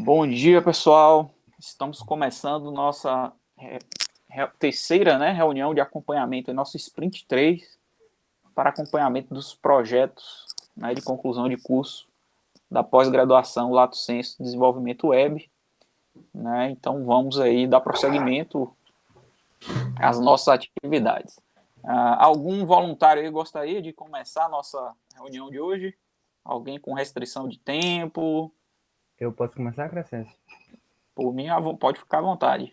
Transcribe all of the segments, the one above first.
Bom dia, pessoal. Estamos começando nossa terceira, reunião de acompanhamento, nosso Sprint 3, para acompanhamento dos projetos, de conclusão de curso da pós-graduação Lato Sensu Desenvolvimento Web. Então, vamos aí dar prosseguimento às nossas atividades. Algum voluntário aí gostaria de começar a nossa reunião de hoje? Alguém com restrição de tempo? Eu posso começar, Crescêncio? Por mim, pode ficar à vontade.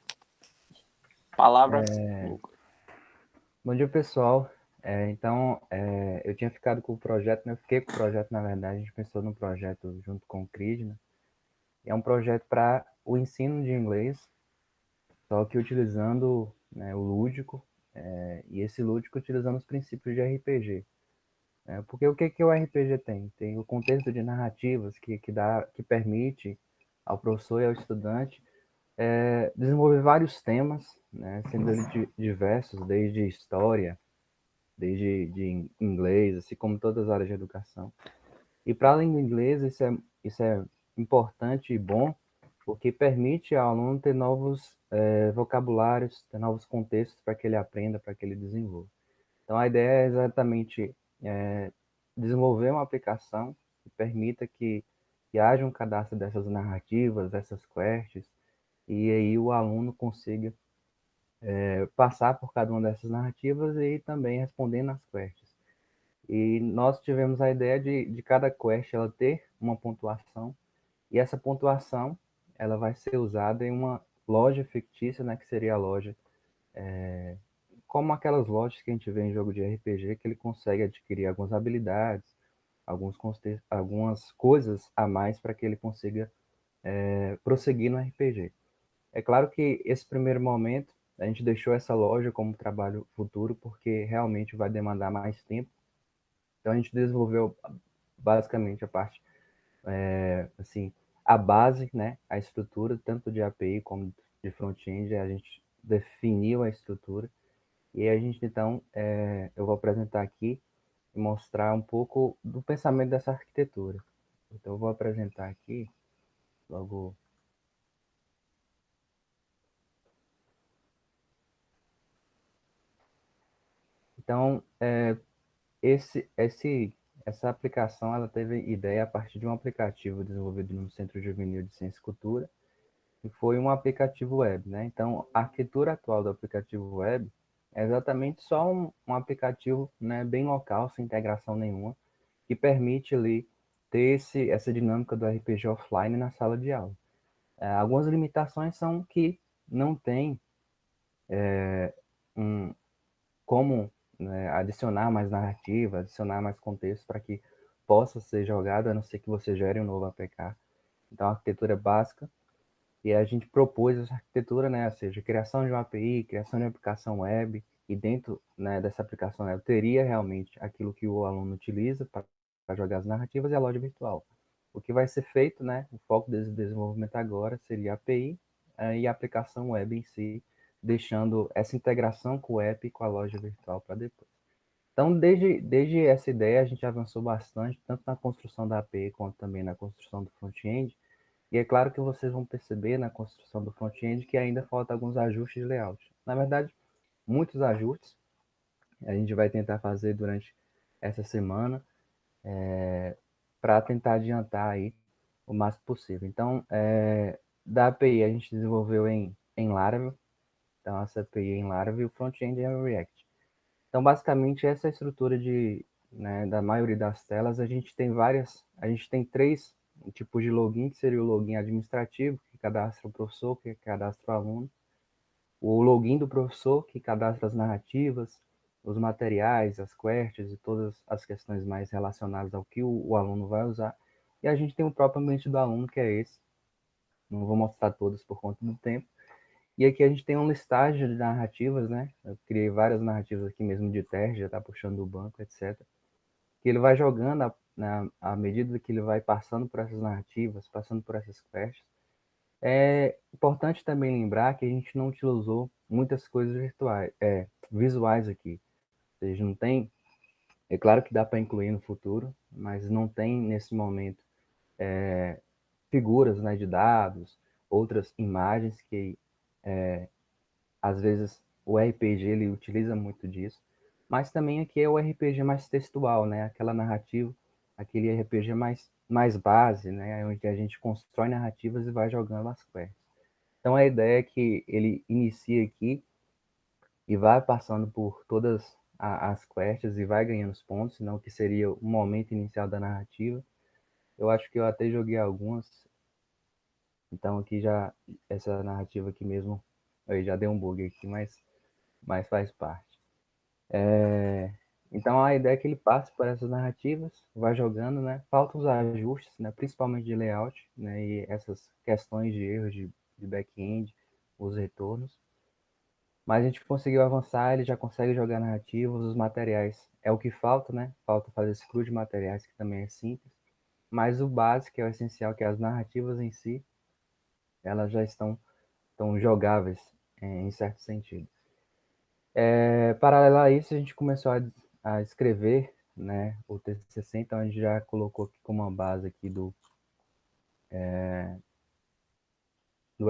Palavra, Lucas. Bom dia, pessoal. Eu tinha ficado com o projeto, né? Eu fiquei com o projeto, na verdade, a gente pensou no projeto junto com o CRID, né? É um projeto para o ensino de inglês, só que utilizando, né, o lúdico, e esse lúdico utilizando os princípios de RPG. Porque o que o RPG tem? Tem o contexto de narrativas que permite ao professor e ao estudante desenvolver vários temas, né, sendo eles diversos, desde história, desde de inglês, assim como todas as áreas de educação. E para a língua inglesa, isso é importante e bom, porque permite ao aluno ter novos vocabulários, ter novos contextos para que ele aprenda, para que ele desenvolva. Então, a ideia é exatamente é, desenvolver uma aplicação que permita que haja um cadastro dessas narrativas, dessas quests, e aí o aluno consiga passar por cada uma dessas narrativas e também respondendo as quests. E nós tivemos a ideia de cada quest ela ter uma pontuação, e essa pontuação ela vai ser usada em uma loja fictícia, né, que seria a loja, como aquelas lojas que a gente vê em jogo de RPG, que ele consegue adquirir algumas habilidades, algumas coisas a mais para que ele consiga prosseguir no RPG. É claro que esse primeiro momento a gente deixou essa loja como trabalho futuro, porque realmente vai demandar mais tempo. Então a gente desenvolveu basicamente a parte, assim, a base, né, a estrutura, tanto de API como de front-end, a gente definiu a estrutura. E a gente, então, eu vou apresentar aqui e mostrar um pouco do pensamento dessa arquitetura. Então eu vou apresentar aqui, logo. Então, essa aplicação ela teve ideia a partir de um aplicativo desenvolvido no Centro Juvenil de Ciência e Cultura, que foi um aplicativo web, né? Então, a arquitetura atual do aplicativo web é exatamente só um aplicativo, né, bem local, sem integração nenhuma, que permite ali ter essa dinâmica do RPG offline na sala de aula. Algumas limitações são que não tem um, como, né, adicionar mais narrativa, adicionar mais contexto para que possa ser jogado, a não ser que você gere um novo APK. Então, a arquitetura é básica, e a gente propôs essa arquitetura, né, ou seja, criação de uma API, criação de uma aplicação web, e dentro, né, dessa aplicação web teria realmente aquilo que o aluno utiliza para jogar as narrativas e a loja virtual. O que vai ser feito, né, o foco desse desenvolvimento agora seria a API e a aplicação web em si, deixando essa integração com o app e com a loja virtual para depois. Então, desde essa ideia, a gente avançou bastante, tanto na construção da API quanto também na construção do front-end. E é claro que vocês vão perceber na construção do front-end que ainda falta alguns ajustes de layout. Na verdade, muitos ajustes a gente vai tentar fazer durante essa semana para tentar adiantar aí o máximo possível. Então, da API a gente desenvolveu em Laravel, então essa API é em Laravel e o front-end é em React. Então, basicamente, essa é a estrutura né, da maioria das telas. A gente tem três tipos de login, que seria o login administrativo, que cadastra o professor, que cadastra o aluno. O login do professor, que cadastra as narrativas, os materiais, as quests e todas as questões mais relacionadas ao que o aluno vai usar. E a gente tem o próprio ambiente do aluno, que é esse. Não vou mostrar todos por conta do tempo. E aqui a gente tem uma listagem de narrativas, né? Eu criei várias narrativas aqui mesmo de teste, já está puxando do banco, etc. Que ele vai jogando à medida que ele vai passando por essas narrativas, passando por essas quests. É importante também lembrar que a gente não utilizou muitas coisas visuais aqui. Ou seja, não tem. É claro que dá para incluir no futuro, mas não tem nesse momento figuras, né, de dados, outras imagens que às vezes o RPG ele utiliza muito disso, mas também aqui é o RPG mais textual, né, aquela narrativa, aquele RPG mais base, né, onde a gente constrói narrativas e vai jogando as quests. Então a ideia é que ele inicia aqui e vai passando por todas as quests e vai ganhando os pontos, senão que seria o momento inicial da narrativa. Eu acho que eu até joguei algumas, então aqui já, essa narrativa aqui mesmo, aí já deu um bug aqui, mas faz parte. Então a ideia é que ele passe por essas narrativas, vai jogando, né? Faltam os ajustes, né? Principalmente de layout, né? E essas questões de erros de back-end, os retornos. Mas a gente conseguiu avançar, ele já consegue jogar narrativas, os materiais é o que falta, né? Falta fazer esse cru de materiais, que também é simples. Mas o básico, que é o essencial, que é as narrativas em si, elas já estão jogáveis, em certo sentido. Paralelo a isso, a gente começou a escrever, né, o TCC, então a gente já colocou aqui como uma base aqui do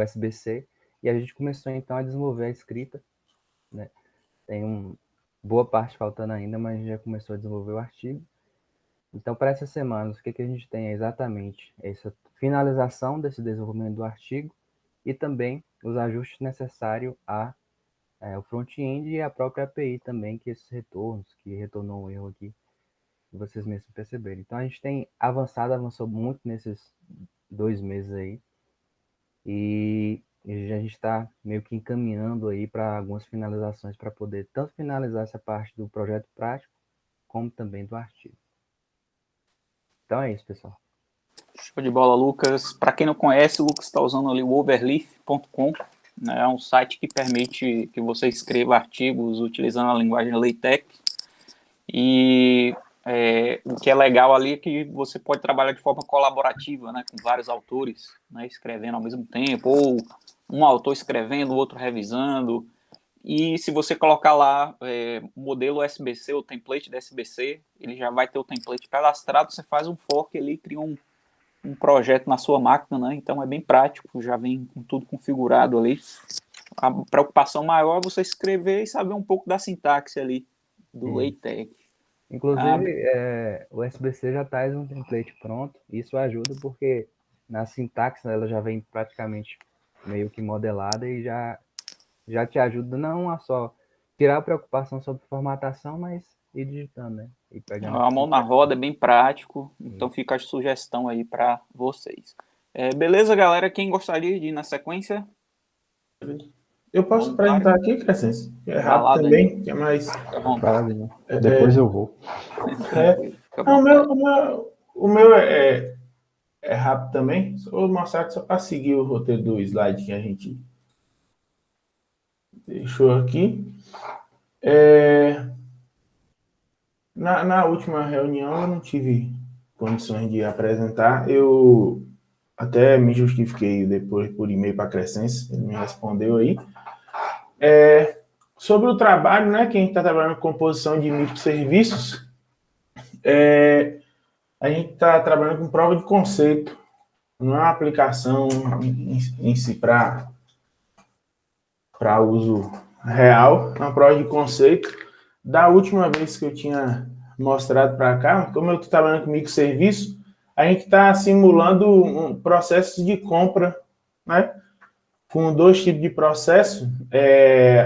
SBC, e a gente começou então a desenvolver a escrita, né? Tem boa parte faltando ainda, mas a gente já começou a desenvolver o artigo. Então, para essas semanas, o que a gente tem é exatamente essa finalização desse desenvolvimento do artigo e também os ajustes necessários o front-end e a própria API também, que esses retornos, que retornou um erro aqui, que vocês mesmos perceberam. Então, a gente tem avançou muito nesses 2 meses aí, e a gente está meio que encaminhando aí para algumas finalizações para poder tanto finalizar essa parte do projeto prático, como também do artigo. Então é isso, pessoal. Show de bola, Lucas. Para quem não conhece, o Lucas está usando ali o overleaf.com, né? É um site que permite que você escreva artigos utilizando a linguagem LaTeX. E o que é legal ali é que você pode trabalhar de forma colaborativa, né, com vários autores, né, escrevendo ao mesmo tempo, ou um autor escrevendo, o outro revisando. E se você colocar lá o modelo SBC, o template da SBC, ele já vai ter o template cadastrado, você faz um fork ali, cria um projeto na sua máquina, né? Então é bem prático, já vem com tudo configurado ali. A preocupação maior é você escrever e saber um pouco da sintaxe ali do LaTeX. Inclusive, o SBC já traz um template pronto. Isso ajuda porque na sintaxe, né, ela já vem praticamente meio que modelada e já te ajuda não a só tirar a preocupação sobre formatação, mas ir digitando, né? E pegando A mão na roda é bem prático, então fica a sugestão aí para vocês. Beleza, galera? Quem gostaria de ir na sequência? Eu posso apresentar aqui, Crescência? É rápido também, que é mais... Depois eu vou. O meu é rápido também. Vou mostrar só para seguir o roteiro do slide que a gente deixou aqui. Na última reunião eu não tive condições de apresentar. Eu até me justifiquei depois por e-mail para a Crescência, ele me respondeu aí. Sobre o trabalho, né, que a gente está trabalhando com composição de microserviços, a gente está trabalhando com prova de conceito, não é uma aplicação em si para uso real, é uma prova de conceito. Da última vez que eu tinha mostrado para cá, como eu estou trabalhando com microserviço, a gente está simulando processos de compra, né? Com 2 tipos de processo.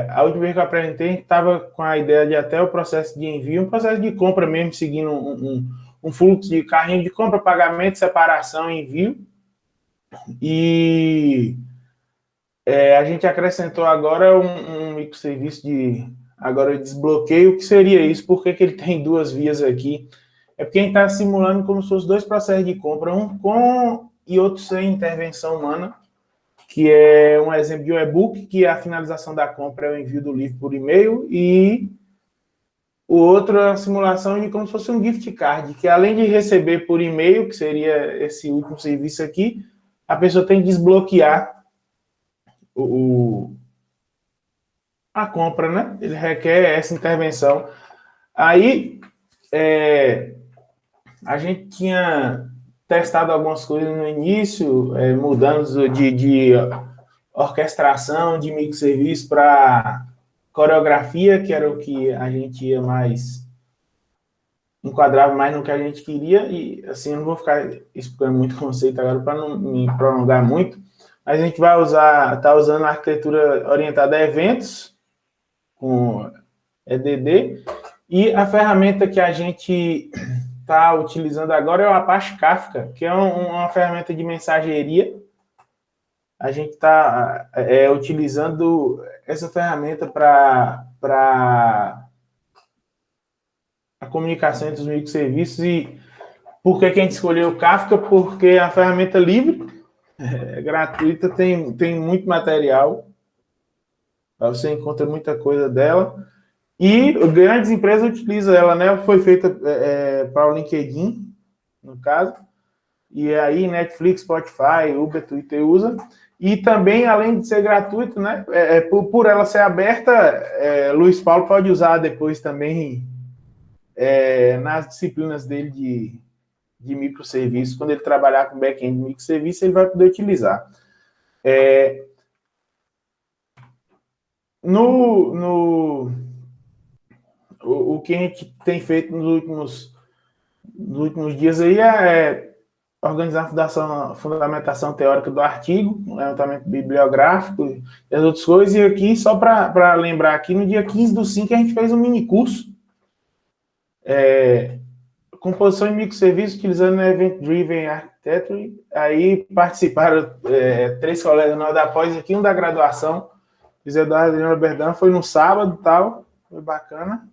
A última vez que eu apresentei, a gente estava com a ideia de até o processo de envio, um processo de compra mesmo, seguindo um fluxo de carrinho de compra, pagamento, separação, envio. E a gente acrescentou agora um microserviço de desbloqueio. O que seria isso? Por que ele tem 2 vias aqui? É porque a gente está simulando como se fossem 2 processos de compra, um com e outro sem intervenção humana, que é um exemplo de um e-book, que a finalização da compra é o envio do livro por e-mail, e o outro é a simulação de como se fosse um gift card, que além de receber por e-mail, que seria esse último serviço aqui, a pessoa tem que desbloquear a compra, né? Ele requer essa intervenção. Aí, a gente tinha testado algumas coisas no início, mudando de orquestração, de microserviço para coreografia, que era o que a gente ia mais, enquadrava mais no que a gente queria, e assim, eu não vou ficar explicando muito conceito agora para não me prolongar muito, mas a gente vai tá usando a arquitetura orientada a eventos, com EDD, e a ferramenta que a gente está utilizando agora é o Apache Kafka, que é uma ferramenta de mensageria. A gente está utilizando essa ferramenta para a comunicação entre os microserviços. E por que a gente escolheu o Kafka? Porque é a ferramenta livre, gratuita, tem muito material, você encontra muita coisa dela. E grandes empresas utilizam ela, né? Foi feita para o LinkedIn, no caso. E aí Netflix, Spotify, Uber, Twitter usa. E também, além de ser gratuito, né? Por ela ser aberta, Luiz Paulo pode usar depois também nas disciplinas dele de microserviços. Quando ele trabalhar com back-end de microserviço, ele vai poder utilizar. O que a gente tem feito nos últimos dias aí é organizar a fundamentação teórica do artigo, levantamento bibliográfico e as outras coisas. E aqui, só para lembrar aqui, no dia 15/5 a gente fez um mini curso, composição em microserviços utilizando Event Driven Architecture. Aí participaram 3 colegas nós da pós aqui, um da graduação, José Eduardo Adriano Berdan, foi no sábado e tal, foi bacana.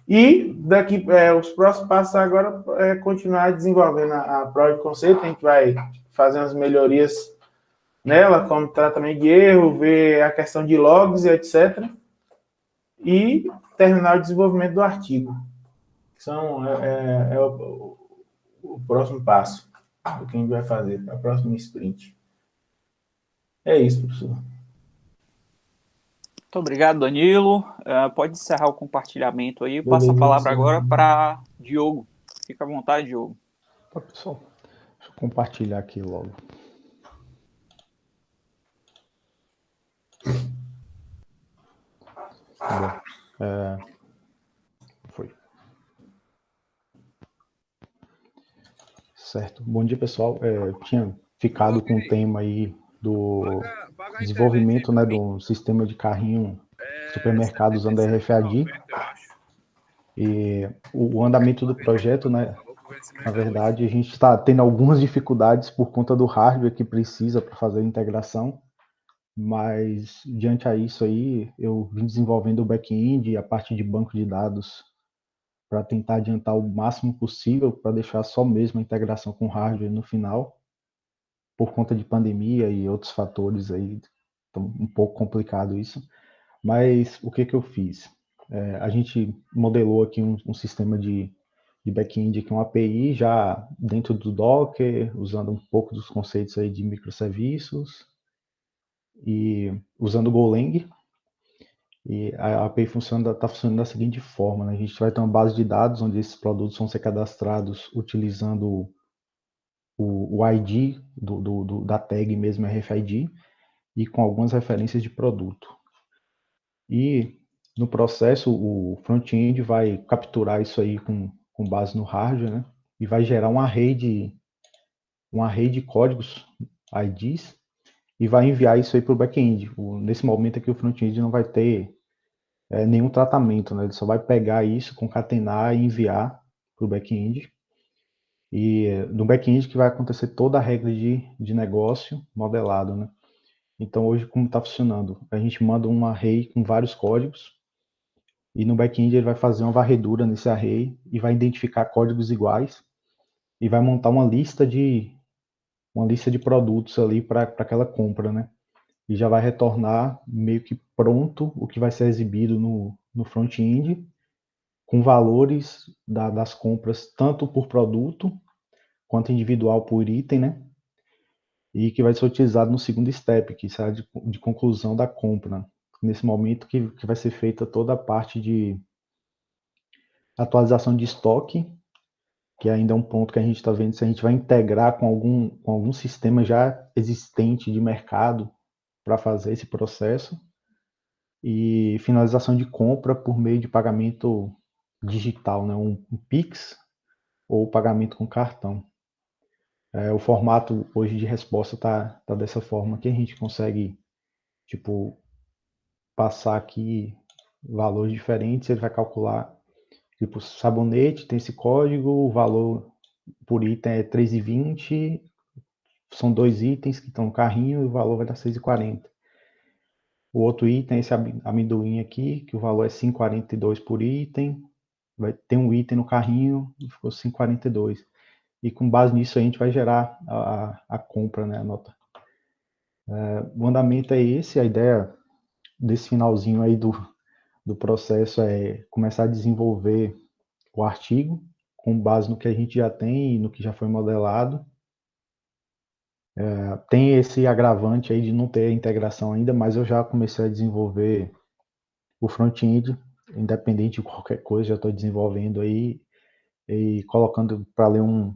E daqui, os próximos passos agora é continuar desenvolvendo a prova de conceito. A gente vai fazer umas melhorias nela, como tratamento de erro, ver a questão de logs e etc. E terminar o desenvolvimento do artigo. O próximo passo do que a gente vai fazer, a próxima sprint. É isso, professor. Muito obrigado, Danilo. Pode encerrar o compartilhamento aí. Eu passo a palavra agora para Diogo. Fica à vontade, Diogo. Tá, pessoal. Deixa eu compartilhar aqui logo. Bom, foi. Certo. Bom dia, pessoal. Eu tinha ficado com o tema aí do desenvolvimento, né, do sistema de carrinho supermercado usando RFID. E o andamento do projeto, né, na verdade, a gente está tendo algumas dificuldades por conta do hardware que precisa para fazer a integração, mas diante a isso aí, eu vim desenvolvendo o back-end e a parte de banco de dados para tentar adiantar o máximo possível para deixar só mesmo a integração com hardware no final, por conta de pandemia e outros fatores aí, então um pouco complicado isso. Mas o que eu fiz? A gente modelou aqui um sistema de back-end, que é uma API já dentro do Docker, usando um pouco dos conceitos aí de microserviços e usando o Golang. E a API está funcionando da seguinte forma, né? A gente vai ter uma base de dados onde esses produtos vão ser cadastrados utilizando o ID da tag mesmo, RFID, e com algumas referências de produto. E no processo, o front-end vai capturar isso aí com base no hardware, né? E vai gerar um array de códigos, IDs, e vai enviar isso aí para o back-end. Nesse momento aqui, o front-end não vai ter nenhum tratamento, né? Ele só vai pegar isso, concatenar e enviar para o back-end. E no back-end que vai acontecer toda a regra de negócio modelado, né? Então, hoje, como está funcionando? A gente manda um array com vários códigos, e no back-end ele vai fazer uma varredura nesse array e vai identificar códigos iguais e vai montar uma lista de produtos ali para aquela compra, né? E já vai retornar meio que pronto o que vai ser exibido no front-end, com valores das compras tanto por produto quanto individual por item, né? E que vai ser utilizado no segundo step, que será de conclusão da compra. Nesse momento que vai ser feita toda a parte de atualização de estoque que ainda é um ponto que a gente está vendo se a gente vai integrar com algum sistema já existente de mercado para fazer esse processo, e finalização de compra por meio de pagamento digital, né? Um Pix ou pagamento com cartão. O formato hoje de resposta tá dessa forma, que a gente consegue, tipo, passar aqui valores diferentes, ele vai calcular, tipo, sabonete tem esse código, o valor por item é 3,20, são 2 itens que estão no carrinho e o valor vai dar 6,40. O outro item é esse amendoim aqui, que o valor é 5,42 por item, vai ter um item no carrinho e ficou 5,42. E com base nisso a gente vai gerar a compra, né, a nota. O andamento é esse, a ideia desse finalzinho aí do processo é começar a desenvolver o artigo com base no que a gente já tem e no que já foi modelado. Tem esse agravante aí de não ter integração ainda, mas eu já comecei a desenvolver o front-end, independente de qualquer coisa, já estou desenvolvendo aí e colocando para ler um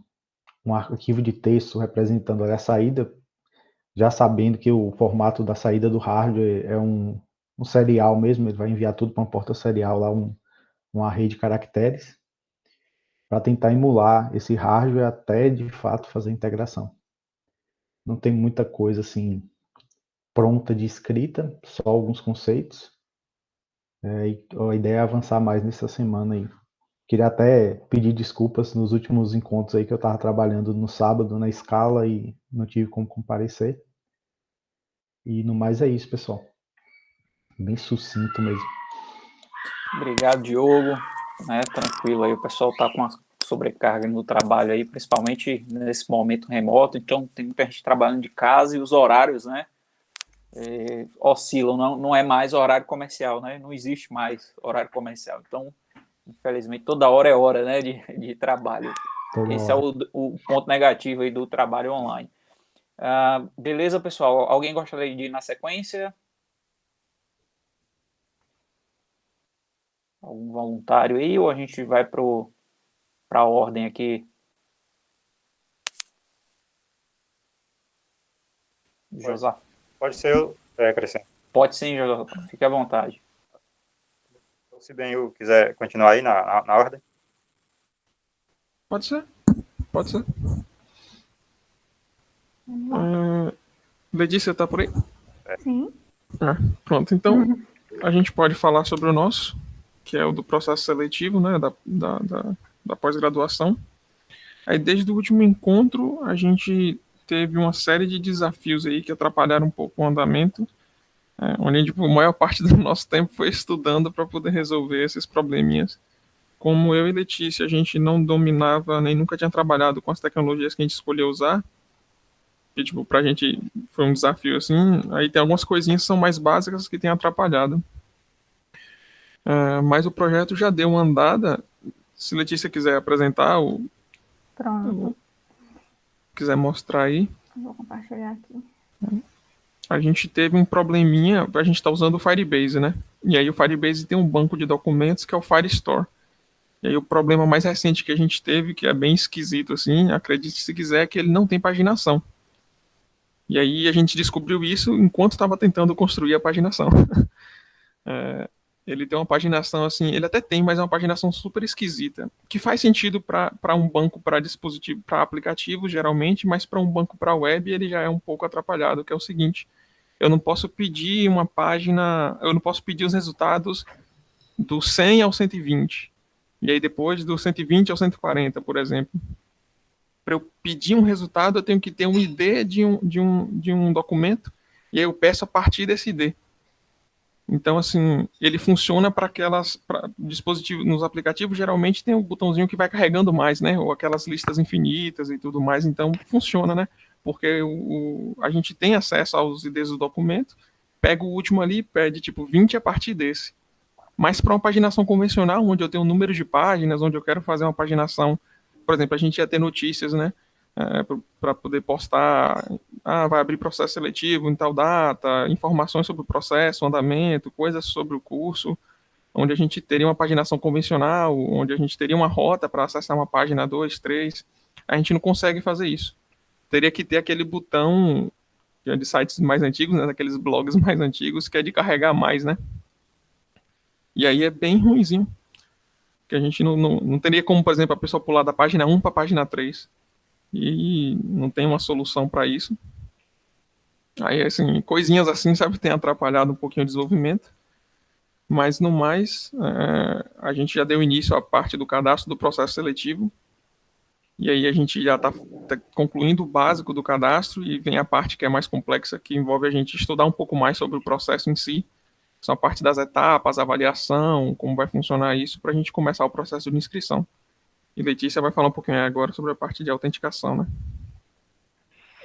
arquivo de texto representando a saída, já sabendo que o formato da saída do hardware é um serial mesmo, ele vai enviar tudo para uma porta serial, lá um array de caracteres, para tentar emular esse hardware até de fato fazer a integração. Não tem muita coisa assim pronta de escrita, só alguns conceitos. E a ideia é avançar mais nessa semana aí. Queria até pedir desculpas nos últimos encontros aí que eu estava trabalhando no sábado na escala e não tive como comparecer. E no mais é isso, pessoal. Bem sucinto mesmo. Obrigado, Diogo. Tranquilo aí, o pessoal está com uma sobrecarga no trabalho aí, principalmente nesse momento remoto, então tem muita gente trabalhando de casa e os horários, né, oscilam, não é mais horário comercial, né, não existe mais horário comercial, então, infelizmente, toda hora é hora, né, de trabalho. Esse é o ponto negativo aí do trabalho online. Beleza, pessoal? Alguém gostaria de ir na sequência? Algum voluntário aí, ou a gente vai para a ordem aqui? José. Pode ser eu acrescento. Pode sim, José. Fique à vontade. Se bem eu quiser continuar aí na ordem. Pode ser. Letícia, tá por aí? Sim. Pronto, então a gente pode falar sobre o nosso, que é o do processo seletivo, né, da pós-graduação. Aí, desde o último encontro, a gente teve uma série de desafios aí que atrapalharam um pouco o andamento, onde a maior parte do nosso tempo foi estudando para poder resolver esses probleminhas. Como eu e Letícia, a gente não dominava, nem nunca tinha trabalhado com as tecnologias que a gente escolheu usar, que, pra gente foi um desafio, assim. Aí tem algumas coisinhas que são mais básicas que têm atrapalhado. Mas o projeto já deu uma andada. Se Letícia quiser apresentar, Pronto. Quiser mostrar aí. Vou compartilhar aqui. A gente teve um probleminha, a gente está usando o Firebase, né? E aí o Firebase tem um banco de documentos que é o Firestore. E aí o problema mais recente que a gente teve, que é bem esquisito assim, acredite se quiser, é que ele não tem paginação. E aí a gente descobriu isso enquanto estava tentando construir a paginação. Ele tem uma paginação assim, ele até tem, mas é uma paginação super esquisita, que faz sentido para um banco para dispositivo, para aplicativo geralmente, mas para um banco para web ele já é um pouco atrapalhado, que é o seguinte: eu não posso pedir uma página, eu não posso pedir os resultados do 100 ao 120, e aí depois do 120 ao 140, por exemplo. Para eu pedir um resultado, eu tenho que ter um ID de um documento, e aí eu peço a partir desse ID. Então, assim, ele funciona para dispositivos, nos aplicativos, geralmente tem um botãozinho que vai carregando mais, né? Ou aquelas listas infinitas e tudo mais. Então, funciona, né? Porque a gente tem acesso aos IDs do documento, pega o último ali, pede tipo 20 a partir desse. Mas para uma paginação convencional, onde eu tenho um número de páginas, onde eu quero fazer uma paginação, por exemplo, a gente ia ter notícias, né? Para poder postar, vai abrir processo seletivo em tal data, informações sobre o processo, andamento, coisas sobre o curso. onde a gente teria uma paginação convencional, onde a gente teria uma rota para acessar uma página 2, 3. A gente não consegue fazer isso. Teria que ter aquele botão de sites mais antigos, né, daqueles blogs mais antigos, que é de carregar mais, né? E aí é bem ruinzinho. Que a gente não teria como, por exemplo, a pessoa pular da página 1 para a página 3. E não tem uma solução para isso. Aí, assim, coisinhas assim, sabe, tem atrapalhado um pouquinho o desenvolvimento. Mas, no mais, a gente já deu início à parte do cadastro do processo seletivo. E aí a gente já está concluindo o básico do cadastro e vem a parte que é mais complexa, que envolve a gente estudar um pouco mais sobre o processo em si. São a parte das etapas, avaliação, como vai funcionar isso, para a gente começar o processo de inscrição. E Letícia vai falar um pouquinho agora sobre a parte de autenticação, né?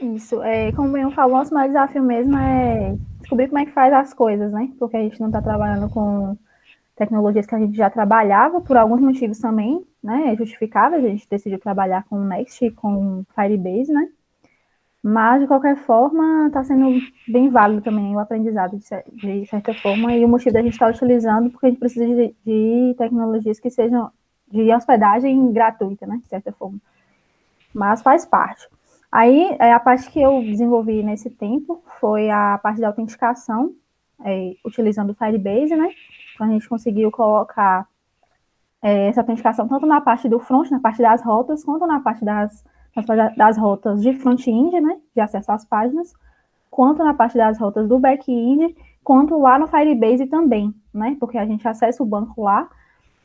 Isso, como o Ian falou, nosso maior desafio mesmo é descobrir como é que faz as coisas, né? Porque a gente não está trabalhando com tecnologias que a gente já trabalhava, por alguns motivos também, né? É justificável, a gente decidiu trabalhar com o Next e com o Firebase, né? Mas, de qualquer forma, está sendo bem válido também o aprendizado, de certa forma, e o motivo da gente estar utilizando, porque a gente precisa de tecnologias que sejam de hospedagem gratuita, né? De certa forma. Mas faz parte. Aí, a parte que eu desenvolvi nesse tempo foi a parte da autenticação, utilizando o Firebase, né? Então, a gente conseguiu colocar essa autenticação tanto na parte do front, na parte das rotas, quanto na parte das rotas de front-end, né? De acesso às páginas, quanto na parte das rotas do back-end, quanto lá no Firebase também, né? Porque a gente acessa o banco lá,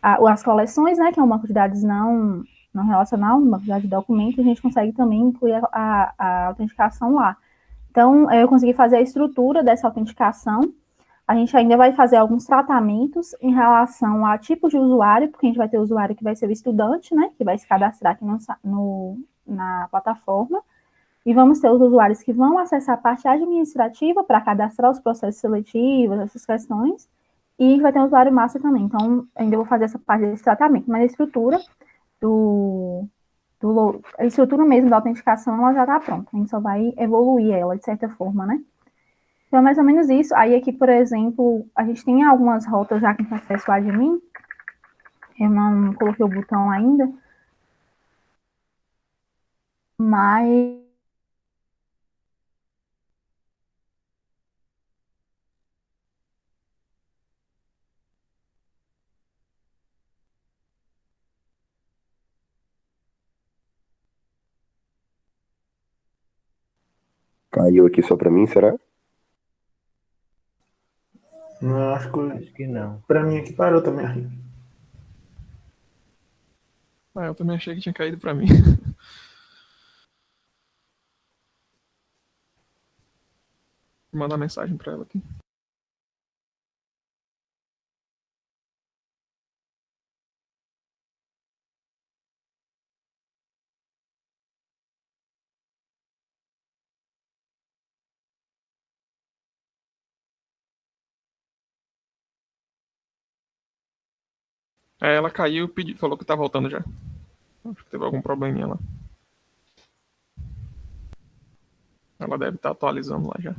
as coleções, né? Que é um banco de dados não relacional, uma quantidade de documentos, a gente consegue também incluir a autenticação lá. Então, eu consegui fazer a estrutura dessa autenticação. A gente ainda vai fazer alguns tratamentos em relação a tipo de usuário, porque a gente vai ter o usuário que vai ser o estudante, né, que vai se cadastrar aqui na plataforma, e vamos ter os usuários que vão acessar a parte administrativa para cadastrar os processos seletivos, essas questões, e vai ter um usuário massa também. Então, ainda vou fazer essa parte desse tratamento, mas a estrutura a estrutura mesmo da autenticação, ela já está pronta. A gente só vai evoluir ela, de certa forma, né? Então, é mais ou menos isso. Aí, aqui, por exemplo, a gente tem algumas rotas já com acesso ao admin. Eu não coloquei o botão ainda. Mas... Caiu aqui só para mim, será? Não, Acho que não. Para mim aqui parou também. Eu também achei que tinha caído para mim. Vou mandar mensagem para ela aqui. Ela caiu e falou que tá voltando já. Acho que teve algum probleminha lá. Ela deve estar atualizando lá já.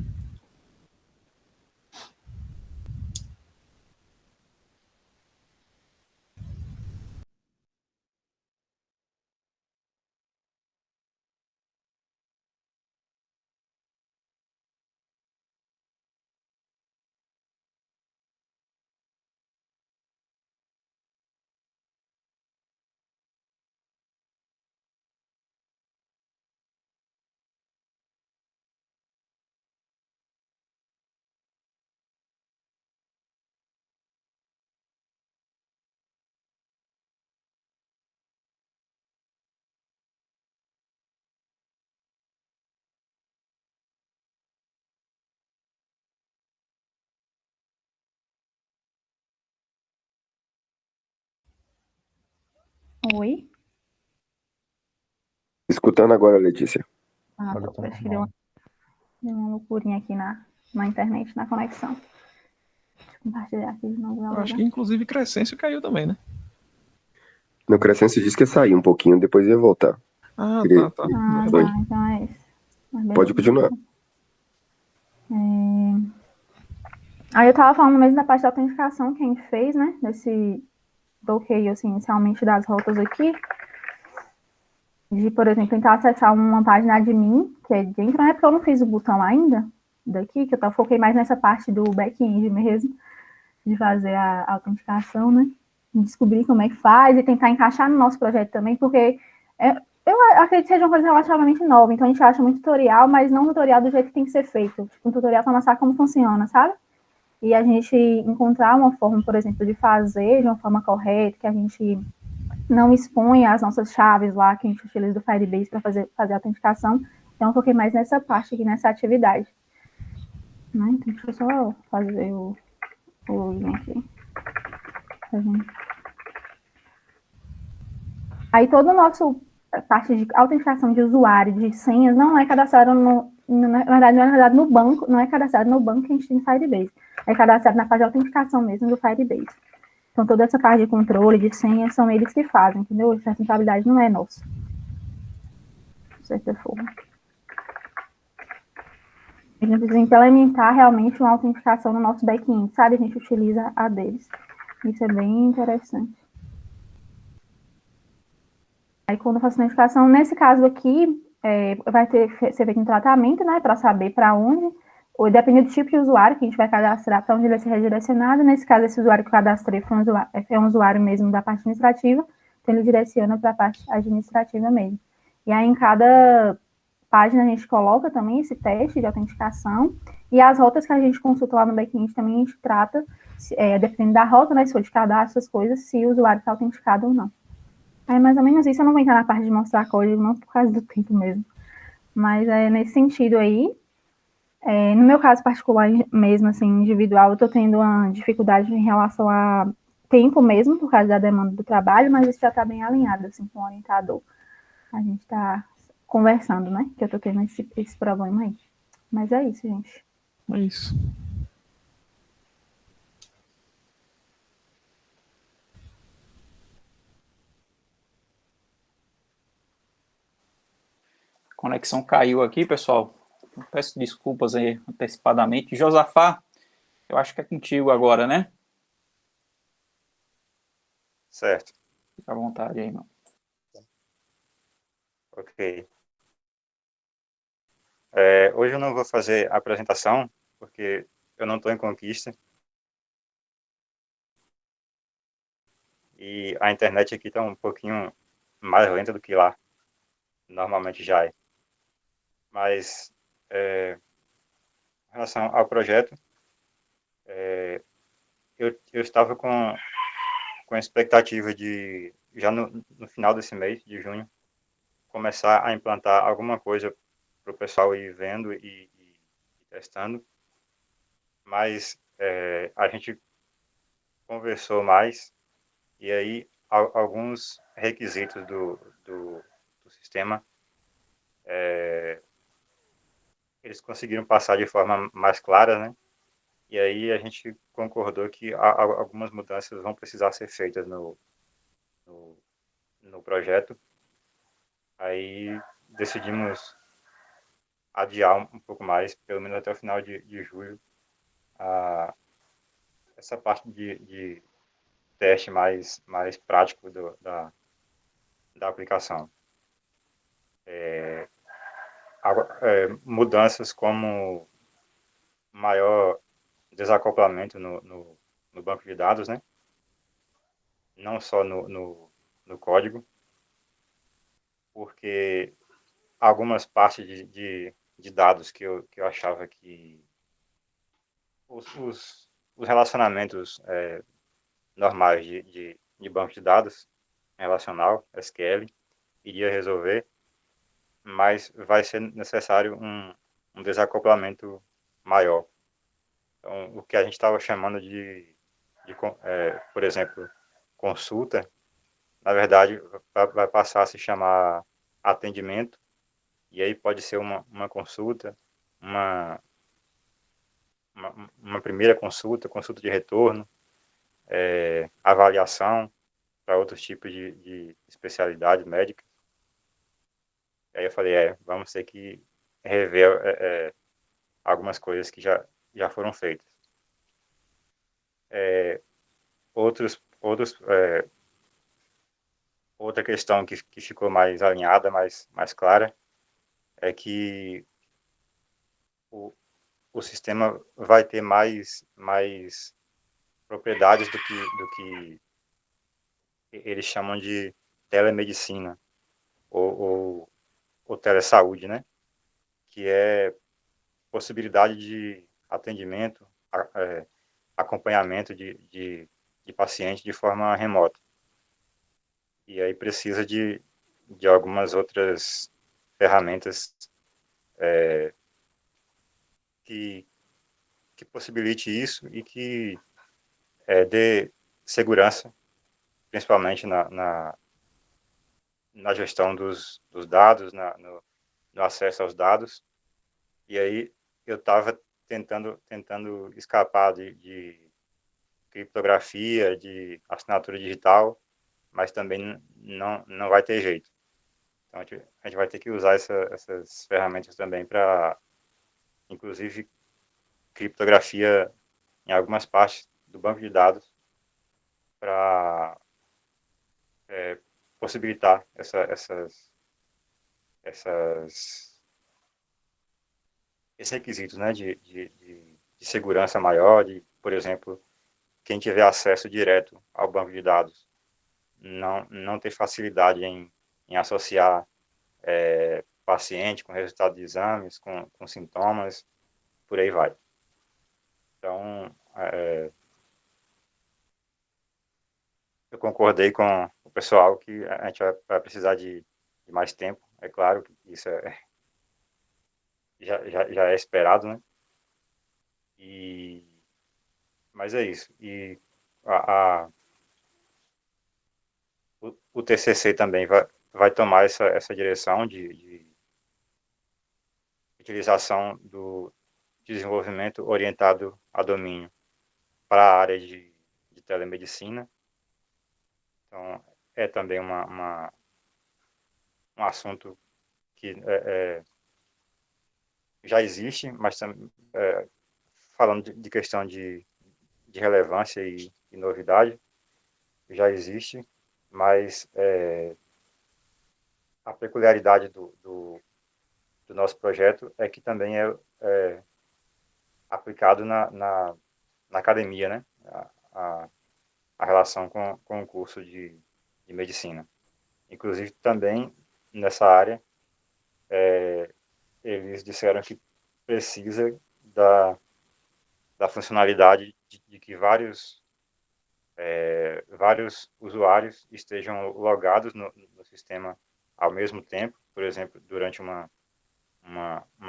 Oi? Escutando agora, Letícia. Agora tá Acho que normal. deu uma loucurinha aqui na internet, na conexão. Deixa eu compartilhar aqui de novo. Eu acho que inclusive Crescêncio caiu também, né? No Crescêncio disse que ia sair um pouquinho, depois ia voltar. Ah, Ele- tá. Ah, Foi. tá, então é isso. Mas Pode beleza. continuar. Aí eu tava falando mesmo da parte da autenticação que a gente fez, né? Desse bloqueio, assim, inicialmente das rotas aqui. De, por exemplo, tentar acessar uma página admin, que é dentro, né? Porque eu não fiz o botão ainda, daqui, que eu foquei mais nessa parte do back-end mesmo, de fazer a autenticação, né? Descobrir como é que faz e tentar encaixar no nosso projeto também, porque eu acredito que seja uma coisa relativamente nova, então a gente acha muito tutorial, mas não tutorial do jeito que tem que ser feito. Tipo, um tutorial para mostrar como funciona, sabe? E a gente encontrar uma forma, por exemplo, de fazer de uma forma correta, que a gente não expõe as nossas chaves lá, que a gente utiliza do Firebase para fazer a autenticação. Então, eu foquei mais nessa parte aqui, nessa atividade. Né? Então, deixa eu só fazer o login aqui. Aí, todo o nosso parte de autenticação de usuário, de senhas, não é cadastrado na verdade, no banco, não é cadastrado no banco que a gente tem no Firebase. É cadastrado na parte de autenticação mesmo do Firebase. Então, toda essa parte de controle, de senhas, são eles que fazem, entendeu? Essa responsabilidade não é nossa. De certa forma. A gente precisa implementar realmente uma autenticação no nosso back-end, sabe? A gente utiliza a deles. Isso é bem interessante. Aí, quando eu faço autenticação, nesse caso aqui, vai ser feito um tratamento, né? Para saber para onde, ou dependendo do tipo de usuário que a gente vai cadastrar, para onde ele vai ser redirecionado. Nesse caso, esse usuário que eu cadastrei é um usuário mesmo da parte administrativa, então ele direciona para a parte administrativa mesmo. E aí, em cada página, a gente coloca também esse teste de autenticação, e as rotas que a gente consulta lá no back-end também a gente trata, dependendo da rota, né, se for de cadastro, essas coisas, se o usuário está autenticado ou não. É mais ou menos isso, eu não vou entrar na parte de mostrar código, não por causa do tempo mesmo. Mas é nesse sentido aí. No meu caso particular mesmo, assim, individual, eu estou tendo uma dificuldade em relação a tempo mesmo, por causa da demanda do trabalho, mas isso já está bem alinhado, assim, com o orientador. A gente está conversando, né, que eu estou tendo esse problema aí. Mas é isso, gente. É isso. A conexão caiu aqui, pessoal. Peço desculpas aí antecipadamente. Josafá, eu acho que é contigo agora, né? Certo. Fica à vontade aí, irmão. Ok. Hoje eu não vou fazer a apresentação, porque eu não estou em Conquista. E a internet aqui está um pouquinho mais lenta do que lá. Normalmente já é. Mas, em relação ao projeto, eu estava com a expectativa de, já no final desse mês, de junho, começar a implantar alguma coisa para o pessoal ir vendo e testando. Mas a gente conversou mais e aí alguns requisitos do sistema eles conseguiram passar de forma mais clara, né? E aí a gente concordou que algumas mudanças vão precisar ser feitas no projeto. Aí decidimos adiar um pouco mais, pelo menos até o final de julho, essa parte de teste mais prático da aplicação. Mudanças como maior desacoplamento no banco de dados, né? Não só no código, porque algumas partes de dados que eu achava que os relacionamentos normais de banco de dados relacional, SQL, iria resolver, mas vai ser necessário um desacoplamento maior. Então, o que a gente estava chamando por exemplo, consulta, na verdade, vai passar a se chamar atendimento, e aí pode ser uma consulta, uma primeira consulta, consulta de retorno, avaliação para outros tipos de especialidade médica. Aí eu falei, vamos ter que rever algumas coisas que já foram feitas. outra questão que ficou mais alinhada, mais clara, é que o sistema vai ter mais propriedades do que eles chamam de telemedicina ou telesaúde, né? Que é possibilidade de atendimento, acompanhamento de paciente de forma remota. E aí precisa de algumas outras ferramentas que possibilite isso e que dê segurança, principalmente na gestão dos dados, no acesso aos dados. E aí eu estava tentando escapar de criptografia, de assinatura digital, mas também não vai ter jeito. Então a gente vai ter que usar essas ferramentas também para, inclusive, criptografia em algumas partes do banco de dados para possibilitar esses requisitos, né, de segurança maior, por exemplo, quem tiver acesso direto ao banco de dados não ter facilidade em associar paciente com resultado de exames, com sintomas, por aí vai. Então, eu concordei com o pessoal que a gente vai precisar de mais tempo. É claro que isso já é esperado, né? Mas é isso. E o TCC também vai tomar essa direção de utilização do desenvolvimento orientado a domínio para a área de telemedicina. Então, é também um assunto que já existe, mas falando de questão de relevância e novidade, já existe, mas a peculiaridade do nosso projeto é que também é aplicado na academia, né? A relação com o curso de medicina. Inclusive, também nessa área, eles disseram que precisa da funcionalidade de que vários usuários estejam logados no sistema ao mesmo tempo, por exemplo, durante uma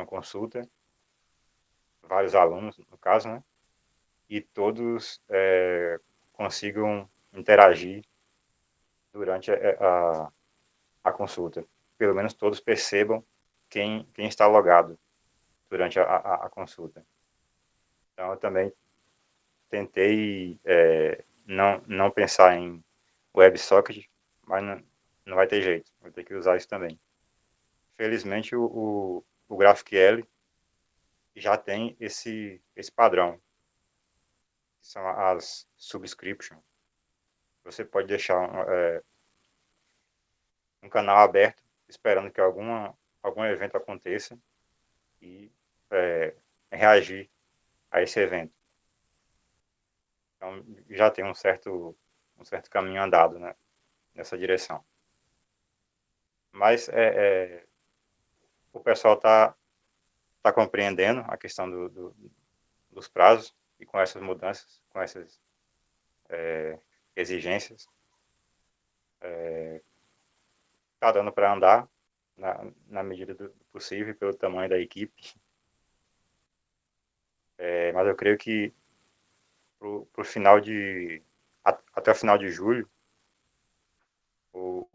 consulta, vários alunos, no caso, né? E todos consigam interagir durante a consulta. Pelo menos todos percebam quem está logado durante a consulta. Então, eu também tentei não pensar em WebSocket, mas não vai ter jeito, vou ter que usar isso também. Felizmente, o GraphQL já tem esse padrão, que são as subscriptions. Você pode deixar um canal aberto, esperando que algum evento aconteça e reagir a esse evento. Então, já tem um certo caminho andado, né, nessa direção. Mas o pessoal está compreendendo a questão dos prazos, e com essas mudanças, com essas exigências, está dando para andar na medida do possível, pelo tamanho da equipe. Mas eu creio que pro final até o final de julho, ou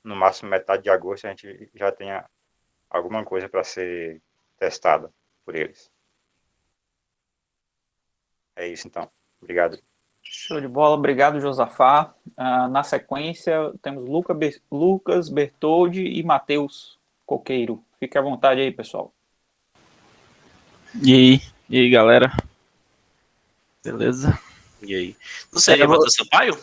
no máximo metade de agosto, a gente já tenha alguma coisa para ser testada por eles. É isso, então. Obrigado. Show de bola, obrigado, Josafá. Na sequência, temos Lucas Bertoldi e Matheus Coqueiro. Fique à vontade aí, pessoal. E aí, galera? Beleza? E aí? Não seria Matheus Sampaio?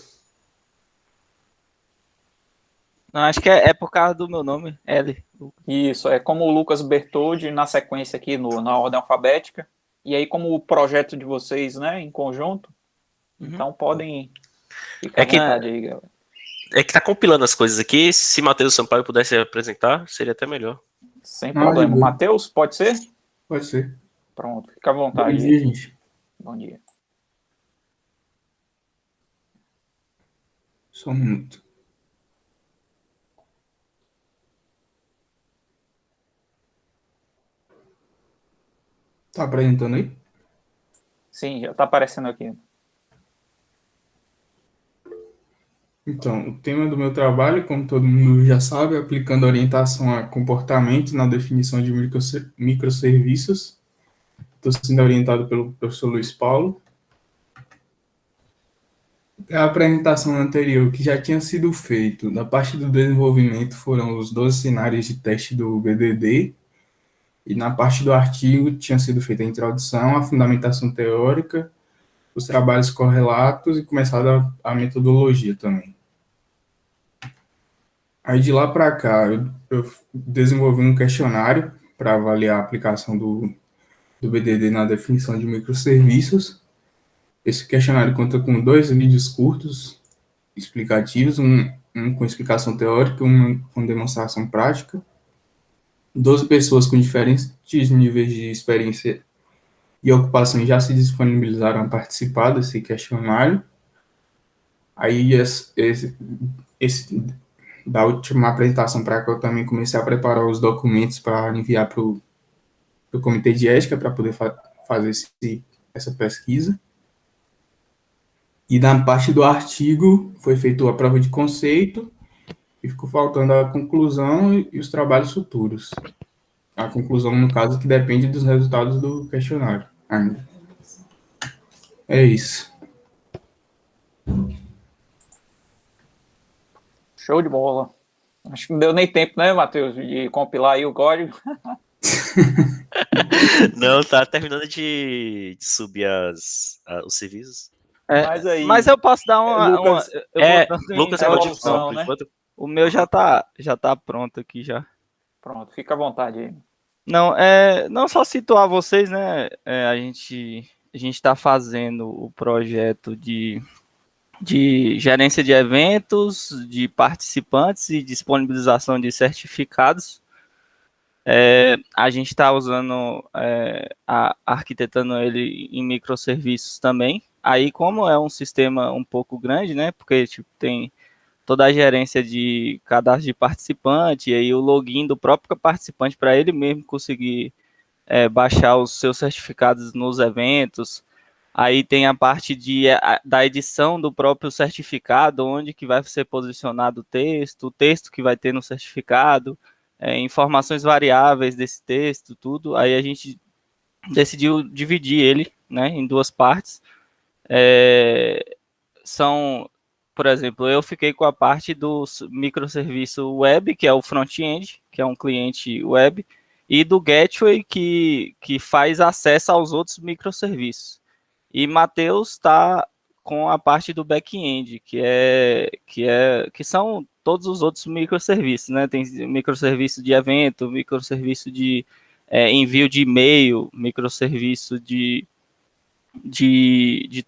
Não, acho que é por causa do meu nome, L. Isso, é como o Lucas Bertoldi na sequência aqui na ordem alfabética. E aí, como o projeto de vocês, né, em conjunto, então podem ficar à vontade aí, galera. É que tá compilando as coisas aqui. Se Matheus Sampaio pudesse apresentar, seria até melhor. Sem problema. Matheus, pode ser? Pode ser. Pronto, fica à vontade. Bom dia, gente. Bom dia. Só um minuto. Tá apresentando aí? Sim, já tá aparecendo aqui. Então, o tema do meu trabalho, como todo mundo já sabe, é aplicando orientação a comportamento na definição de microserviços. Estou sendo orientado pelo professor Luiz Paulo. A apresentação anterior, que já tinha sido feito, da parte do desenvolvimento foram os 12 cenários de teste do BDD, e na parte do artigo tinha sido feita a introdução, a fundamentação teórica, os trabalhos correlatos e começado a metodologia também. Aí de lá para cá, eu desenvolvi um questionário para avaliar a aplicação do BDD na definição de microserviços. Esse questionário conta com 2 vídeos curtos explicativos, um com explicação teórica, um com demonstração prática. 12 pessoas com diferentes níveis de experiência e ocupação já se disponibilizaram a participar desse questionário. Aí, da última apresentação para cá, eu também comecei a preparar os documentos para enviar para o comitê de ética para poder fazer essa pesquisa. E na parte do artigo foi feita a prova de conceito e ficou faltando a conclusão e os trabalhos futuros. A conclusão, no caso, que depende dos resultados do questionário ainda. É isso. Show de bola. Acho que não deu nem tempo, né, Matheus, de compilar aí o código. Não, tá terminando de subir os serviços. Mas eu posso dar Lucas, Lucas é evolução, né? O meu já tá pronto aqui já. Pronto, fica à vontade aí. Não só situar vocês, né? A gente está fazendo o projeto de gerência de eventos, de participantes e disponibilização de certificados. A gente está usando, arquitetando ele em microserviços também. Aí, como é um sistema um pouco grande, né? Porque tem toda a gerência de cadastro de participante e aí o login do próprio participante para ele mesmo conseguir baixar os seus certificados nos eventos. Aí tem a parte da edição do próprio certificado, onde que vai ser posicionado o texto que vai ter no certificado, informações variáveis desse texto, tudo. Aí a gente decidiu dividir ele, né, em 2 partes. Por exemplo, eu fiquei com a parte do microserviço web, que é o front-end, que é um cliente web, e do gateway, que faz acesso aos outros microserviços. E Matheus está com a parte do back-end, que são todos os outros microserviços, né? Tem microserviço de evento, microserviço de envio de e-mail, microserviço de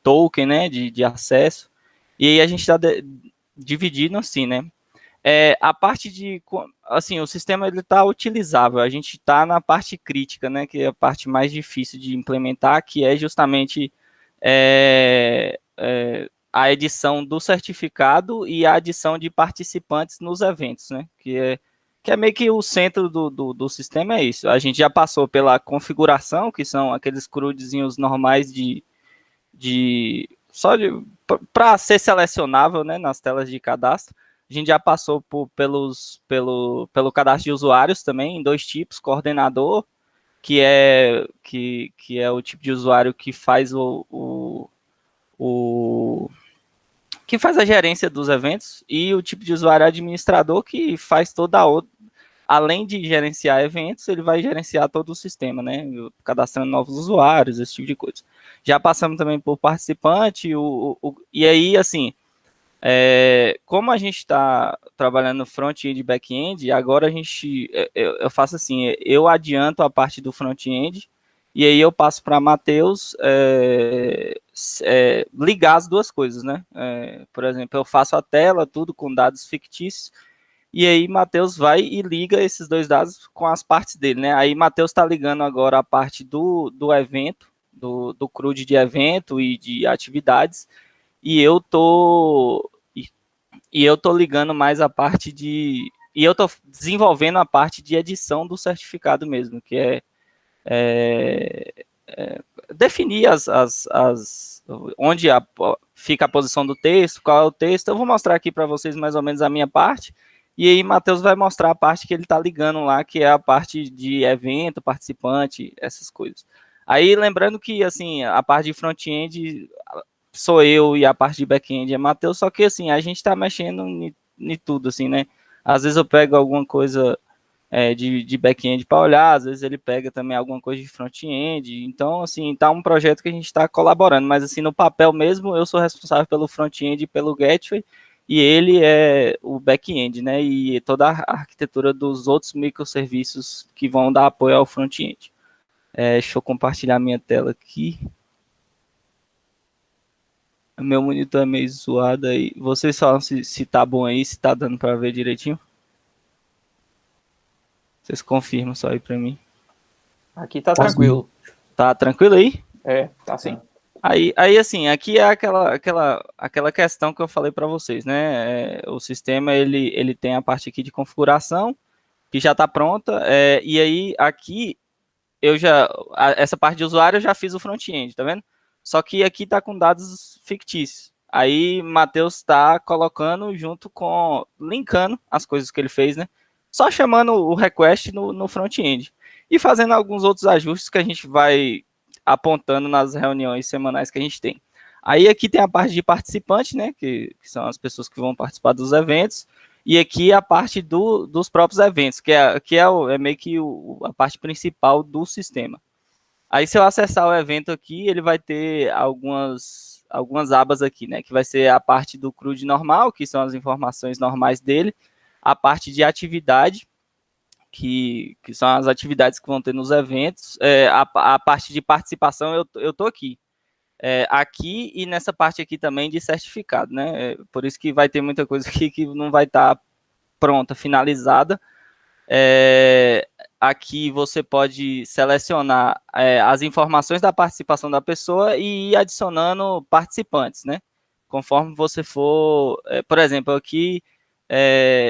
token, né? De acesso. E aí a gente está dividindo assim, né? A parte assim, o sistema ele está utilizável, a gente está na parte crítica, né? Que é a parte mais difícil de implementar, que é justamente a edição do certificado e a adição de participantes nos eventos, né? Que é meio que o centro do sistema, é isso. A gente já passou pela configuração, que são aqueles CRUDzinhos normais para ser selecionável, né, nas telas de cadastro. A gente já passou pelo cadastro de usuários também, em 2 tipos, coordenador, que é o tipo de usuário que faz que faz a gerência dos eventos, e o tipo de usuário administrador, que faz toda além de gerenciar eventos, ele vai gerenciar todo o sistema, né? Cadastrando novos usuários, esse tipo de coisa. Já passamos também por participante, e aí, assim, como a gente está trabalhando no front-end e back-end, agora eu faço assim, eu adianto a parte do front-end, e aí eu passo para Matheus ligar as duas coisas, né? Por exemplo, eu faço a tela, tudo com dados fictícios, e aí Matheus vai e liga esses dois dados com as partes dele, né? Aí Matheus está ligando agora a parte do evento, do CRUD de evento e de atividades, e eu tô ligando mais a parte de... E eu tô desenvolvendo a parte de edição do certificado mesmo, que definir onde fica a posição do texto, qual é o texto. Eu vou mostrar aqui para vocês mais ou menos a minha parte, e aí Matheus vai mostrar a parte que ele está ligando lá, que é a parte de evento, participante, essas coisas. Aí lembrando que assim, a parte de front-end sou eu e a parte de back-end é Matheus, só que assim, a gente está mexendo em tudo, assim, né? Às vezes eu pego alguma coisa de back-end para olhar, às vezes ele pega também alguma coisa de front-end, então, assim, tá um projeto que a gente está colaborando, mas, assim, no papel mesmo, eu sou responsável pelo front-end e pelo gateway, e ele é o back-end, né, e toda a arquitetura dos outros microserviços que vão dar apoio ao front-end. Deixa eu compartilhar minha tela aqui. Meu monitor é meio zoado aí. Vocês falam se tá bom aí, se tá dando para ver direitinho? Vocês confirmam só aí para mim. Aqui tá tranquilo. Tá tranquilo aí? Tá sim. Aí assim, aqui é aquela questão que eu falei para vocês, né? O sistema ele tem a parte aqui de configuração que já está pronta, e aí aqui essa parte de usuário eu já fiz o front-end, tá vendo? Só que aqui está com dados fictícios. Aí Matheus está colocando linkando as coisas que ele fez, né? Só chamando o request no front-end e fazendo alguns outros ajustes que a gente vai apontando nas reuniões semanais que a gente tem. Aí aqui tem a parte de participante, né? Que são as pessoas que vão participar dos eventos. E aqui a parte dos próprios eventos, que é meio que a parte principal do sistema. Aí se eu acessar o evento aqui, ele vai ter algumas abas aqui, né? Que vai ser a parte do CRUD normal, que são as informações normais dele, a parte de atividade, que são as atividades que vão ter nos eventos, a parte de participação eu estou aqui. Aqui e nessa parte aqui também de certificado, né? Por isso que vai ter muita coisa aqui que não vai estar pronta, finalizada. Aqui você pode selecionar as informações da participação da pessoa e ir adicionando participantes, né? Conforme você for... por exemplo, aqui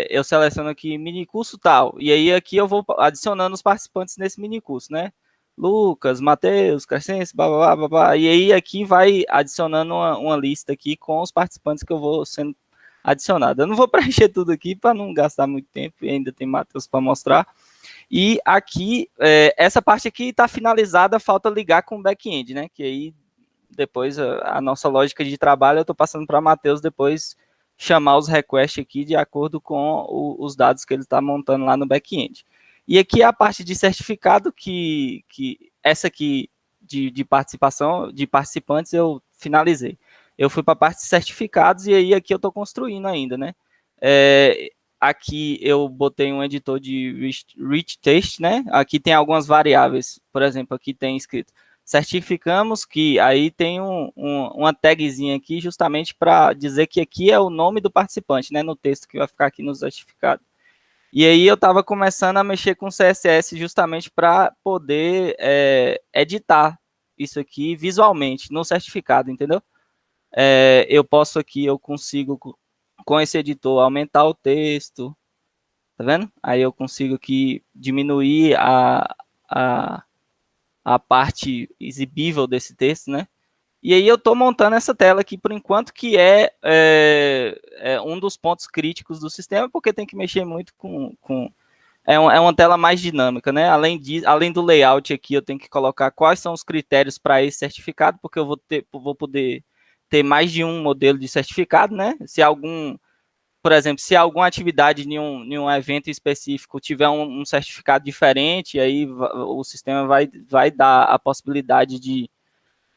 eu seleciono aqui minicurso tal, e aí aqui eu vou adicionando os participantes nesse minicurso, né? Lucas, Matheus, Crescense, blá, blá, blá, blá, e aí aqui vai adicionando uma lista aqui com os participantes que eu vou sendo adicionado. Eu não vou preencher tudo aqui para não gastar muito tempo, e ainda tem Matheus para mostrar. E aqui, essa parte aqui está finalizada, falta ligar com o back-end, né? Que aí depois a nossa lógica de trabalho eu estou passando para Matheus depois chamar os requests aqui de acordo com os dados que ele está montando lá no back-end. E aqui a parte de certificado, que essa aqui de participação, de participantes, eu finalizei. Eu fui para a parte de certificados e aí aqui eu estou construindo ainda, né? Aqui eu botei um editor de rich text, né? Aqui tem algumas variáveis, por exemplo, aqui tem escrito certificamos, que aí tem uma tagzinha aqui justamente para dizer que aqui é o nome do participante, né? No texto que vai ficar aqui no certificado. E aí eu estava começando a mexer com CSS justamente para poder editar isso aqui visualmente no certificado, entendeu? Eu posso aqui, eu consigo com esse editor aumentar o texto, tá vendo? Aí eu consigo aqui diminuir a parte exibível desse texto, né? E aí eu estou montando essa tela aqui por enquanto, que é um dos pontos críticos do sistema, porque tem que mexer muito é uma tela mais dinâmica, né? Além do layout aqui, eu tenho que colocar quais são os critérios para esse certificado, porque eu vou poder ter mais de um modelo de certificado, né? Se algum por exemplo, se alguma atividade em um evento específico tiver um certificado diferente, aí o sistema vai dar a possibilidade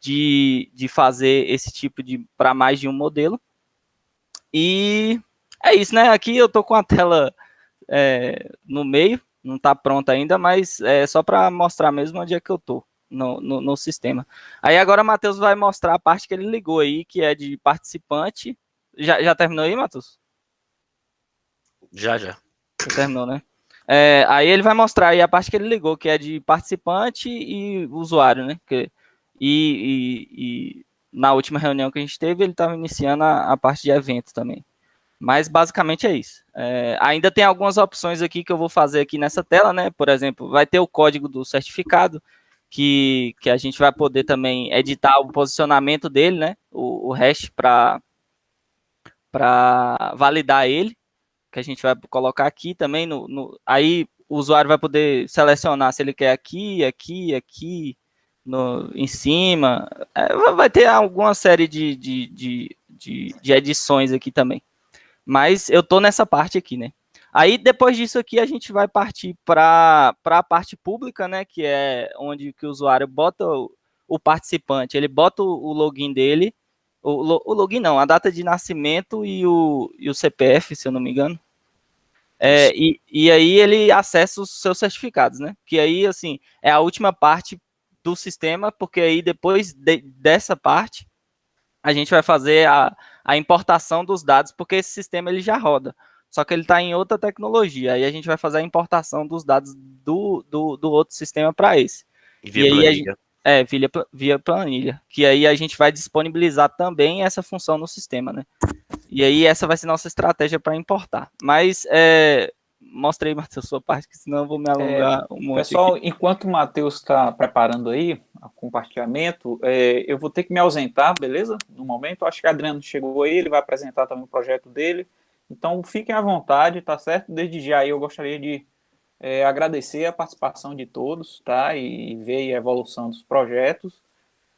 de fazer esse tipo para mais de um modelo. E é isso, né? Aqui eu tô com a tela no meio, não está pronta ainda, mas é só para mostrar mesmo onde é que eu tô no sistema. Aí agora o Matheus vai mostrar a parte que ele ligou aí, que é de participante. Já terminou aí, Matheus? Já. Já terminou, né? Aí ele vai mostrar aí a parte que ele ligou, que é de participante e usuário, né? E na última reunião que a gente teve, ele estava iniciando a parte de evento também. Mas basicamente é isso. Ainda tem algumas opções aqui que eu vou fazer aqui nessa tela, né? Por exemplo, vai ter o código do certificado, que a gente vai poder também editar o posicionamento dele, né? O hash para validar ele, que a gente vai colocar aqui também. Aí o usuário vai poder selecionar se ele quer aqui, em cima. Vai ter alguma série de edições aqui também. Mas eu tô nessa parte aqui, né? Aí, depois disso aqui, a gente vai partir para a parte pública, né? Que é onde que o usuário bota o participante, ele bota o login dele, o login não, a data de nascimento e o CPF, se eu não me engano. E aí ele acessa os seus certificados, né? Que aí, assim, é a última parte do sistema, porque aí depois dessa parte, a gente vai fazer a importação dos dados, porque esse sistema ele já roda, só que ele está em outra tecnologia, aí a gente vai fazer a importação dos dados do outro sistema para esse. Via planilha. Via planilha, que aí a gente vai disponibilizar também essa função no sistema, né? E aí essa vai ser nossa estratégia para importar. Mas mostra aí, Matheus, sua parte, que senão eu vou me alongar um monte. Pessoal, aqui. enquanto o Matheus está preparando aí o compartilhamento, eu vou ter que me ausentar, beleza? No momento, acho que o Adriano chegou aí, ele vai apresentar também o projeto dele. Então, fiquem à vontade, tá certo? Desde já eu gostaria de agradecer a participação de todos, tá? E ver a evolução dos projetos,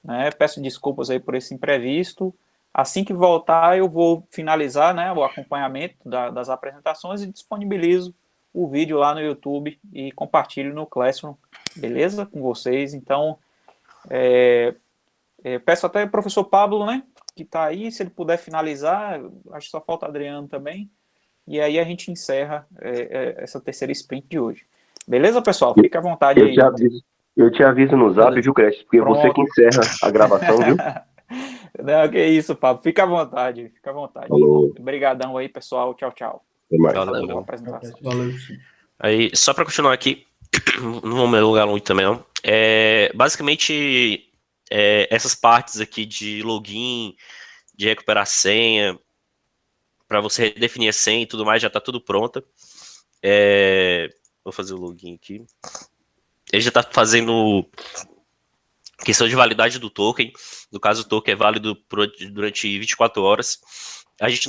né? Peço desculpas aí por esse imprevisto. Assim que voltar, eu vou finalizar, né, o acompanhamento das apresentações e disponibilizo o vídeo lá no YouTube e compartilho no Classroom, beleza? Com vocês. Então, peço até ao professor Pablo, né, que está aí, se ele puder finalizar, acho que só falta Adriano também, e aí a gente encerra essa terceira sprint de hoje. Beleza, pessoal? Fica à vontade aí. Eu te aviso no zap, Beleza. viu, Cresce? Porque Pronto. você que encerra a gravação, viu? Não, que isso, Pablo. Fica à vontade, fica à vontade. Falou. Obrigadão aí, pessoal. Tchau, tchau. Até mais. Valeu, Valeu. boa apresentação. Valeu. Aí, só para continuar aqui, não vou me alongar muito também, não. Basicamente, essas partes aqui de login, de recuperar a senha, para você redefinir a senha e tudo mais, já está tudo pronta. Vou fazer o login aqui. Ele já está fazendo questão de validade do token. No caso, o token é válido durante 24 horas. A gente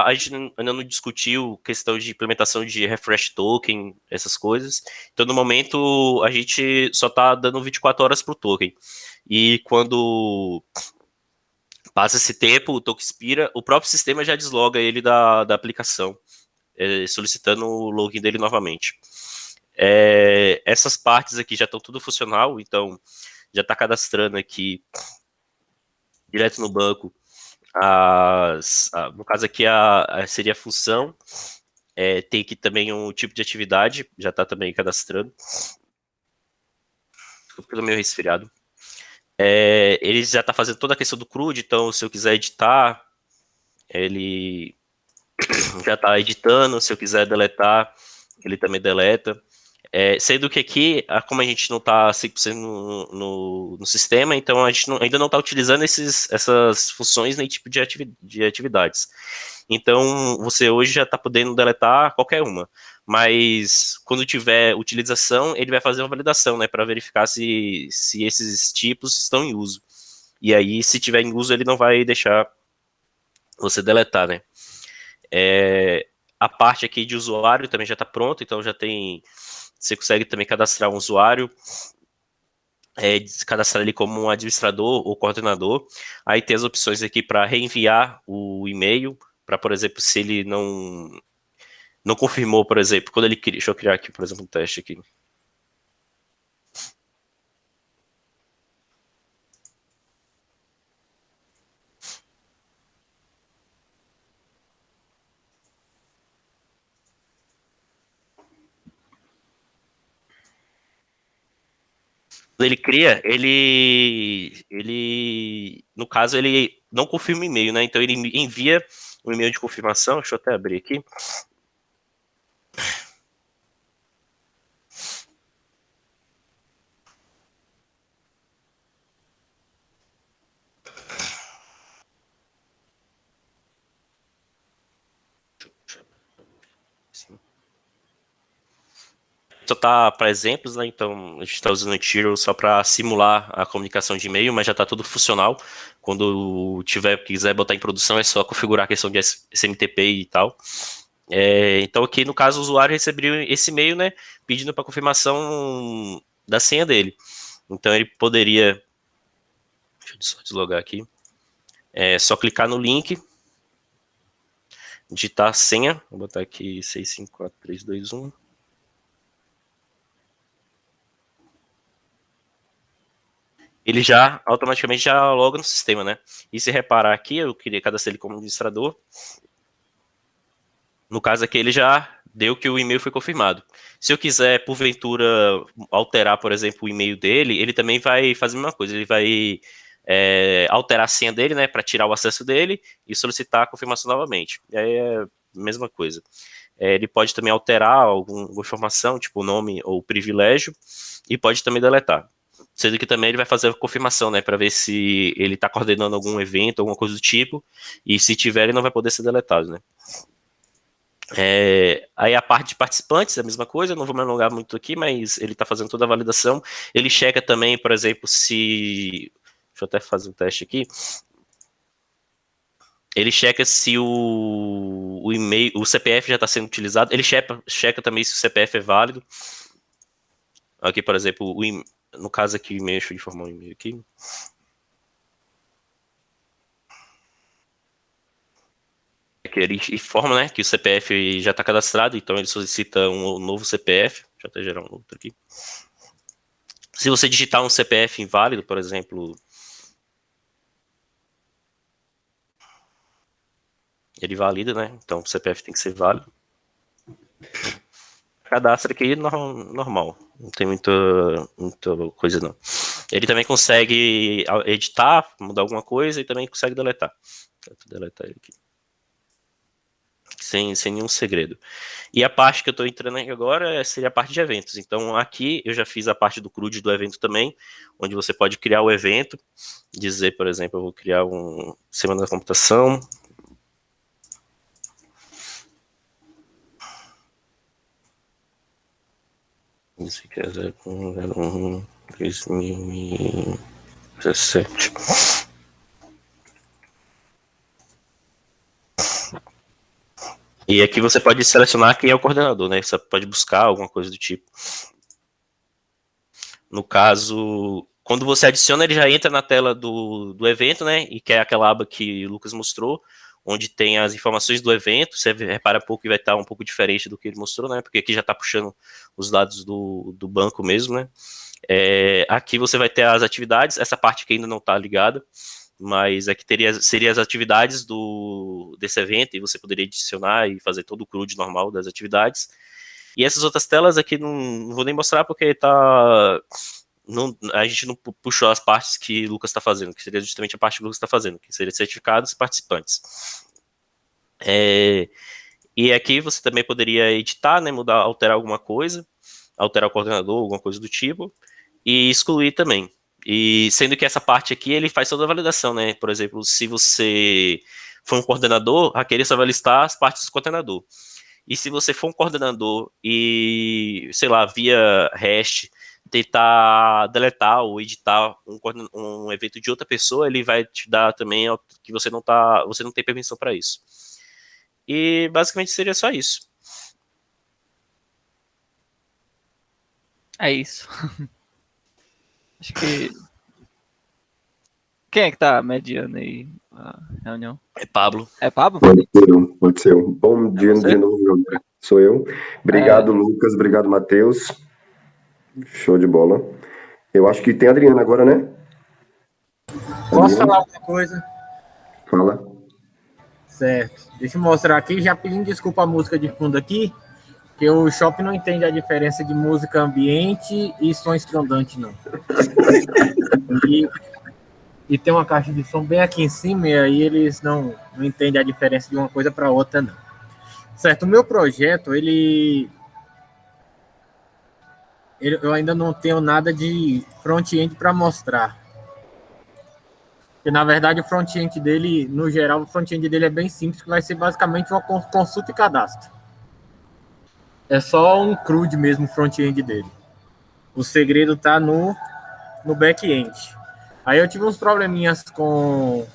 ainda não discutiu questão de implementação de refresh token, essas coisas. Então, no momento, a gente só está dando 24 horas para o token. E quando passa esse tempo, o token expira, o próprio sistema já desloga ele da aplicação, solicitando o login dele novamente. Essas partes aqui já estão tudo funcional, então já está cadastrando aqui direto no banco. No caso aqui seria a função, tem aqui também um tipo de atividade, já está também cadastrando. Desculpa, eu tô meio resfriado. Ele já está fazendo toda a questão do CRUD, então se eu quiser editar, ele já está editando, se eu quiser deletar, ele também deleta. Sendo que aqui, como a gente não está 100% no sistema, então a gente ainda não está utilizando essas funções nem tipo de atividades. Então, você hoje já está podendo deletar qualquer uma. Mas, quando tiver utilização, ele vai fazer uma validação, né, para verificar se esses tipos estão em uso. E aí, se tiver em uso, ele não vai deixar você deletar, né. A parte aqui de usuário também já está pronta, então já tem... Você consegue também cadastrar um usuário, cadastrar ele como um administrador ou coordenador. Aí tem as opções aqui para reenviar o e-mail por exemplo, se ele não confirmou, por exemplo, quando ele cria, deixa eu criar aqui, por exemplo, um teste aqui. Quando ele cria, no caso, ele não confirma o e-mail, né? Então ele envia um e-mail de confirmação, deixa eu até abrir aqui. Só tá para exemplos, né? Então a gente está usando o Tiro só para simular a comunicação de e-mail, mas já está tudo funcional. Quando quiser botar em produção, é só configurar a questão de SMTP e tal. Então aqui no caso o usuário recebeu esse e-mail, né? Pedindo para confirmação da senha dele. Então ele poderia, deixa eu só deslogar aqui, só clicar no link, digitar a senha, vou botar aqui 654321. Ele já automaticamente já loga no sistema, né? E se reparar aqui, eu queria cadastrar ele como administrador. No caso aqui, ele já deu que o e-mail foi confirmado. Se eu quiser, porventura, alterar, por exemplo, o e-mail dele, ele também vai fazer a mesma coisa. Ele vai alterar a senha dele, né? Para tirar o acesso dele e solicitar a confirmação novamente. E aí é a mesma coisa. Ele pode também alterar alguma informação, tipo o nome ou privilégio, e pode também deletar. Sendo que também ele vai fazer a confirmação, né, para ver se ele está coordenando algum evento, alguma coisa do tipo, e se tiver, ele não vai poder ser deletado, né. Aí a parte de participantes é a mesma coisa, não vou me alongar muito aqui, mas ele está fazendo toda a validação. Ele checa também, por exemplo, se... Deixa eu até fazer um teste aqui. Ele checa se o e-mail, o CPF já está sendo utilizado. Ele checa também se o CPF é válido. Aqui, por exemplo, no caso aqui, o e-mail, deixa eu informar um e-mail aqui. Aqui ele informa, né, que o CPF já está cadastrado, então ele solicita um novo CPF. Deixa eu até gerar um outro aqui. Se você digitar um CPF inválido, por exemplo, ele valida, né? Então o CPF tem que ser válido. Cadastro aqui normal, não tem muita coisa não. Ele também consegue editar, mudar alguma coisa e também consegue deletar. Vou deletar ele aqui. Sem nenhum segredo. E a parte que eu estou entrando aqui agora seria a parte de eventos. Então aqui eu já fiz a parte do CRUD do evento também, onde você pode criar o evento, dizer, por exemplo, eu vou criar um Semana da Computação. Isso aqui é 01/01/2017. E aqui você pode selecionar quem é o coordenador, né? Você pode buscar alguma coisa do tipo. No caso, quando você adiciona, ele já entra na tela do evento, né? E que é aquela aba que o Lucas mostrou, onde tem as informações do evento. Você repara pouco que vai estar um pouco diferente do que ele mostrou, né? Porque aqui já está puxando os dados do banco mesmo, né? Aqui você vai ter as atividades, essa parte que ainda não está ligada, mas aqui seria as atividades desse evento, e você poderia adicionar e fazer todo o CRUD normal das atividades. E essas outras telas aqui não vou nem mostrar porque a gente não puxou as partes que o Lucas está fazendo, que seria justamente a parte que o Lucas está fazendo, que seria certificados e participantes. E aqui você também poderia editar, né, mudar, alterar alguma coisa, alterar o coordenador, alguma coisa do tipo, e excluir também. E sendo que essa parte aqui, ele faz toda a validação, né? Por exemplo, se você for um coordenador, aquele só vai listar as partes do coordenador. E se você for um coordenador e, sei lá, via REST, tentar deletar ou editar um evento de outra pessoa, ele vai te dar também que você não tem permissão para isso. E basicamente seria só isso. É isso. Acho que Quem é que tá mediando aí a reunião? É Pablo. É Pablo? Pode ser. Bom dia de novo, galera. Sou eu. Obrigado, Lucas. Obrigado, Matheus. Show de bola. Eu acho que tem a Adriana agora, né? Posso falar alguma coisa? Fala. Certo. Deixa eu mostrar aqui, já pedindo desculpa a música de fundo aqui, que o shopping não entende a diferença de música ambiente e som estrondante, não. E tem uma caixa de som bem aqui em cima, e aí eles não entendem a diferença de uma coisa para outra, não. Certo, o meu projeto, eu ainda não tenho nada de front-end para mostrar. Porque, na verdade, o front-end dele, no geral, o front-end dele é bem simples, que vai ser basicamente uma consulta e cadastro. É só um CRUD mesmo, o front-end dele. O segredo está no back-end. Aí eu tive uns probleminhas com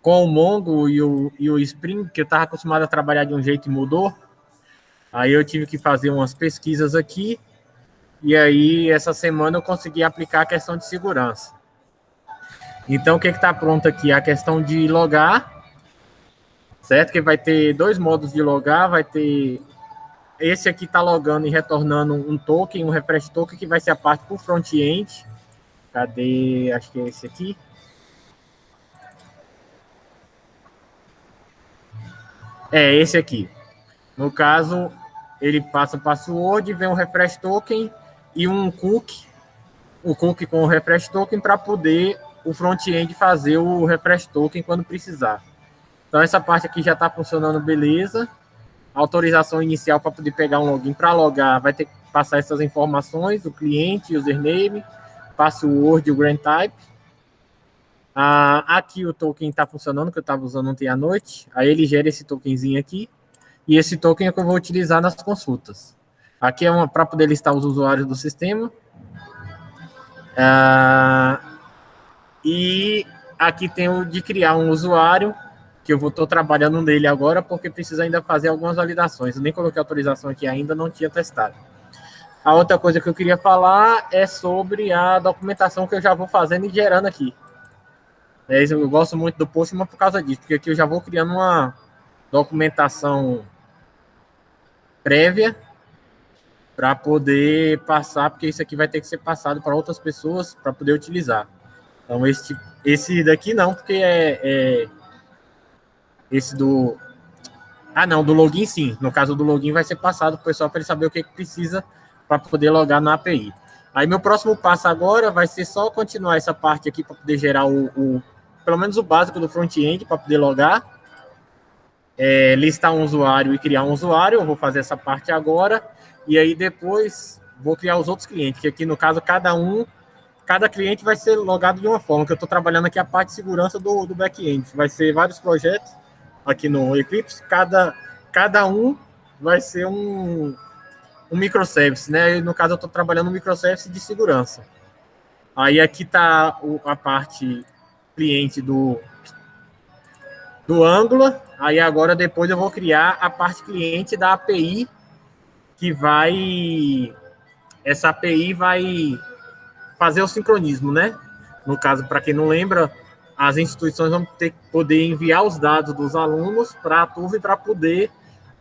o Mongo e o Spring, que eu estava acostumado a trabalhar de um jeito e mudou. Aí eu tive que fazer umas pesquisas aqui, e aí essa semana eu consegui aplicar a questão de segurança. Então o que está pronto aqui? A questão de logar, certo? Que vai ter 2 modos de logar, vai ter... Esse aqui está logando e retornando um token, um refresh token, que vai ser a parte para o front-end. Cadê? Acho que é esse aqui. É esse aqui. No caso, ele passa o password, vem um refresh token e um cookie. O cookie com o refresh token para poder o front-end fazer o refresh token quando precisar. Então, essa parte aqui já está funcionando beleza. Autorização inicial para poder pegar um login. Para logar, vai ter que passar essas informações, o cliente, username, password e o grant type. Aqui o token está funcionando, que eu estava usando ontem à noite. Aí ele gera esse tokenzinho aqui. E esse token é que eu vou utilizar nas consultas. Aqui é para poder listar os usuários do sistema. E aqui tem o de criar um usuário, que eu estou trabalhando nele agora, porque precisa ainda fazer algumas validações. Eu nem coloquei autorização aqui ainda, não tinha testado. A outra coisa que eu queria falar é sobre a documentação que eu já vou fazendo e gerando aqui. Eu gosto muito do Postman por causa disso, porque aqui eu já vou criando uma documentação prévia para poder passar, porque isso aqui vai ter que ser passado para outras pessoas para poder utilizar. Então, esse daqui não, porque esse do... do login sim. No caso do login vai ser passado para o pessoal para ele saber o que precisa para poder logar na API. Aí meu próximo passo agora vai ser só continuar essa parte aqui para poder gerar pelo menos o básico do front-end para poder logar. Listar um usuário e criar um usuário. Eu vou fazer essa parte agora. E aí depois vou criar os outros clientes, que aqui no caso cada cliente vai ser logado de uma forma, que eu estou trabalhando aqui a parte de segurança do back-end. Vai ser vários projetos aqui no Eclipse, cada um vai ser um microservice, né? No caso, eu estou trabalhando um microservice de segurança. Aí aqui está a parte cliente do Angular. Aí agora depois eu vou criar a parte cliente da API, que essa API vai fazer o sincronismo, né? No caso, para quem não lembra, as instituições vão ter que poder enviar os dados dos alunos para a Turve para poder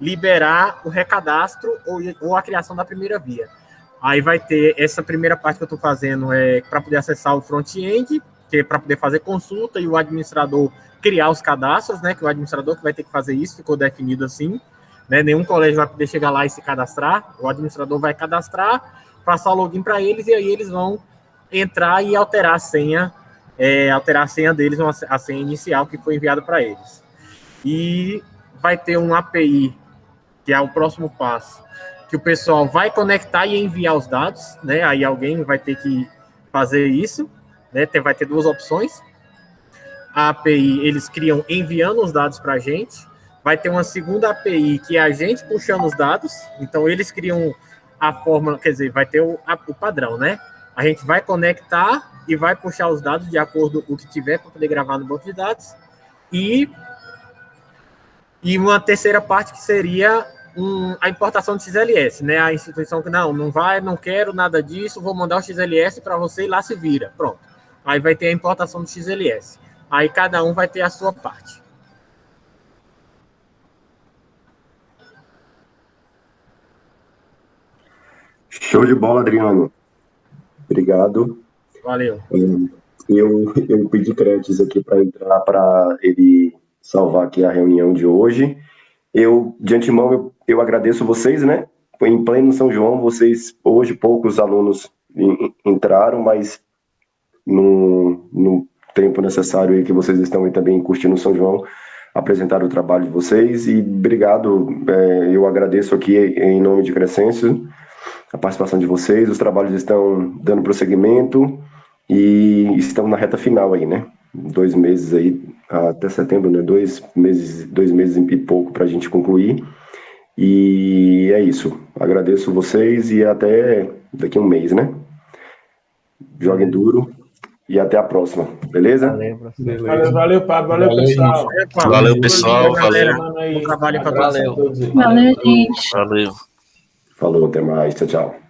liberar o recadastro ou a criação da primeira via. Aí vai ter essa primeira parte que eu estou fazendo para poder acessar o front-end, que é para poder fazer consulta e o administrador criar os cadastros, né? Que o administrador que vai ter que fazer isso, ficou definido assim, né? Nenhum colégio vai poder chegar lá e se cadastrar, o administrador vai cadastrar, passar o login para eles e aí eles vão entrar e alterar a senha deles, a senha inicial que foi enviada para eles. E vai ter um API, que é o próximo passo, que o pessoal vai conectar e enviar os dados, né? Aí alguém vai ter que fazer isso, né? Vai ter 2 opções. A API, eles criam enviando os dados para a gente. Vai ter uma segunda API, que é a gente puxando os dados. Então, eles criam a fórmula, quer dizer, vai ter o padrão, né? A gente vai conectar e vai puxar os dados de acordo com o que tiver para poder gravar no banco de dados. E uma terceira parte que seria a importação de XLS, né? A instituição que não quero nada disso, vou mandar o XLS para você e lá se vira. Pronto. aí vai ter a importação do XLS. Aí cada um vai ter a sua parte. Show de bola, Adriano. Obrigado. Valeu. Eu pedi créditos aqui para entrar, para ele salvar aqui a reunião de hoje. De antemão, eu agradeço vocês, né? Foi em pleno São João, vocês, hoje, poucos alunos entraram, mas no tempo necessário aí que vocês estão aí também curtindo o São João, apresentaram o trabalho de vocês, e obrigado, eu agradeço aqui em nome de Crescêncio a participação de vocês. Os trabalhos estão dando prosseguimento e estamos na reta final aí, né? 2 meses aí, até setembro, né? 2 meses e pouco para a gente concluir. E é isso. Agradeço vocês e até daqui a um mês, né? Joguem duro e até a próxima, beleza? Valeu, professor. Valeu, Pablo. Valeu, pessoal. Valeu, pessoal. Galera, Valeu. bom trabalho para Valeu. todos. Valeu, gente. Valeu. Falou, até mais. Tchau, tchau.